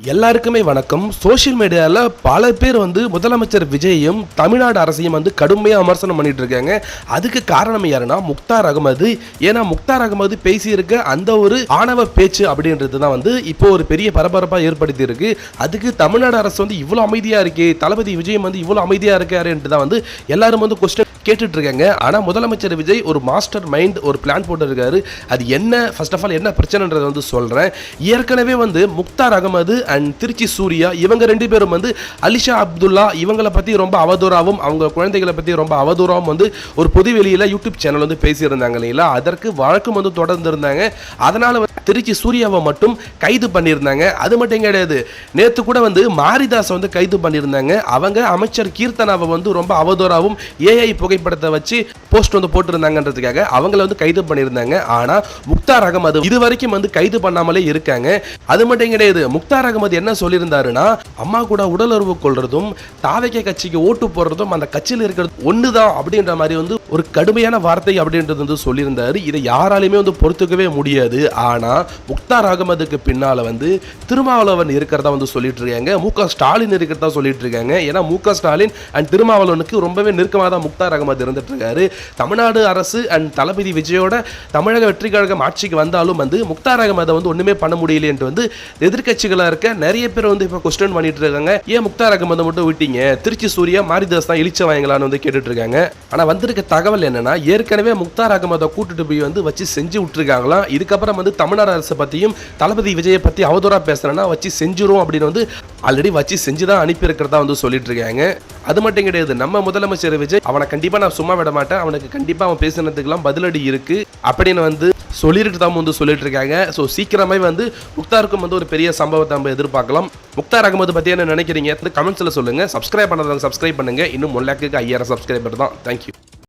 எல்லாருக்குமே வணக்கம். சோஷியல் மீடியாவில் பல பேர் முதலமைச்சர் விஜயையும் தமிழ்நாடு அரசையும் கடுமையாக விமர்சனம் பண்ணிட்டு இருக்காங்க. அதுக்கு காரணம் யாருன்னா முக்தார் அகமது. ஏன்னா முக்தார் அகமது பேசியிருக்க அந்த ஒரு ஆணவ பேச்சு அப்படின்றது தான் இப்போ ஒரு பெரிய பரபரப்பாக ஏற்படுத்தி இருக்கு. அதுக்கு தமிழ்நாடு அரசு இவ்வளோ அமைதியாக இருக்கு, தளபதி விஜயம் இவ்வளோ அமைதியாக இருக்காருன்ட்டு தான் எல்லாரும் கொஸ்டின் கேட்டுட்டு இருக்காங்க. ஆனால் முதலமைச்சர் விஜய் ஒரு மாஸ்டர் மைண்ட், ஒரு பிளான் போட்டிருக்காரு. அது என்ன, ஃபர்ஸ்ட் ஆஃப் ஆல் என்ன பிரச்சனைன்றது சொல்கிறேன். ஏற்கனவே முக்தார் அகமது அண்ட் திருச்சி சூர்யா இவங்க ரெண்டு பேரும் அலிஷா அப்துல்லா இவங்களை பற்றி ரொம்ப அவதூறாவும் அவங்க குழந்தைகளை பற்றி ரொம்ப அவதூறாவும் ஒரு பொதுவெளியில் யூடியூப் சேனல் பேசியிருந்தாங்க இல்லைங்களா. அதற்கு வழக்கம் தொடர்ந்து இருந்தாங்க. அதனால் திருச்சி சூர்யாவை மட்டும் கைது பண்ணியிருந்தாங்க. அது மட்டும் கிடையாது, நேற்று கூட மாரிதாஸ் கைது பண்ணியிருந்தாங்க. அவங்க அமைச்சர் கீர்த்தனாவை ரொம்ப அவதூறாவும் ஏஐ புகைப்படத்தை வச்சு போஸ்ட் போட்டிருந்தாங்கன்றதுக்காக அவங்கள கைது பண்ணியிருந்தாங்க. ஆனா முக்தார் அகமது இது வரைக்கும் கைது பண்ணாமலே இருக்காங்க. அது மட்டும் கிடையாது, முக்தார் அகமது என்ன சொல்லியிருந்தாருன்னா, அம்மா கூட உடலுறவு கொள்றதும் தாவக கட்சிக்கு ஓட்டு போடுறதும் அந்த கட்சியில் இருக்கிறது ஒண்ணுதான் அப்படின்ற மாதிரி ஒரு கடுமையான வார்த்தை அப்படின்றது சொல்லியிருந்தாரு. இதை யாராலுமே பொறுத்துக்கவே முடியாது. ஆனா முக்தார் அகமதுக்கு பின்னால திருமாவளவன் இருக்கிறதா சொல்லிட்டு இருக்காங்க, மு.க. ஸ்டாலின் இருக்கிறதா சொல்லிட்டு இருக்காங்க. ஏன்னா மு.க. ஸ்டாலின் அண்ட் திருமாவளவனுக்கு ரொம்பவே நெருக்கமாக தான் முக்தார் அகமது இருந்துட்டு இருக்காரு. தமிழ்நாடு அரசு அண்ட் தளபதி விஜயோட தமிழக வெற்றி கழகம் ஆட்சிக்கு வந்தாலும் முக்தார் அகமதை ஒண்ணுமே பண்ண முடியல என்று எதிர்கட்சிகளா இருக்க நிறைய பேர் இப்ப கொஸ்டின் பண்ணிட்டு இருக்காங்க. ஏன் முக்தார் அகமதை மட்டும் விட்டீங்க, திருச்சி சூர்யா மாரிதாஸ் தான் இழிச்ச வாங்கலான்னு கேட்டுட்டு இருக்காங்க. ஆனா வந்திருக்க தகவல் என்னன்னா, ஏற்கனவே முக்தார் அகமதை கூட்டிட்டு போய் வச்சு செஞ்சு விட்டுருக்காங்களாம். இதுக்கப்புறம் தமிழ்நாடு அரசு பத்தியும் தளபதி விஜயை பத்தி அவதூறா பேசுறேன்னா வச்சு செஞ்சிரும் அப்படின்னு ஆல்ரெடி வச்சு செஞ்சுதான் அனுப்பி இருக்கிறதா சொல்லிட்டு இருக்காங்க. அது மட்டும் கிடையாது, நம்ம முதலமைச்சர் விஜய் அவனை கண்டிப்பா நான் சும்மா விட மாட்டேன், அவனுக்கு கண்டிப்பா அவன் பேசுனதுக்கெல்லாம் பதிலடி இருக்கு அப்படின்னு சொல்லிட்டு தான் சொல்லிட்டு இருக்காங்க. ஸோ சீக்கிரமே முக்தாருக்கும் ஒரு பெரிய சம்பவத்தை நம்ம எதிர்பார்க்கலாம். முக்தார் அகமது பத்தி என்ன நினைக்கிறீங்க கமெண்ட்ஸ்ல சொல்லுங்க. சப்ஸ்கிரைப் பண்ணாதவங்க சப்ஸ்கிரைப் பண்ணுங்க. இன்னும் 1 லட்சத்துக்கு 5000 சப்ஸ்கிரைபர் தான். தேங்க்யூ.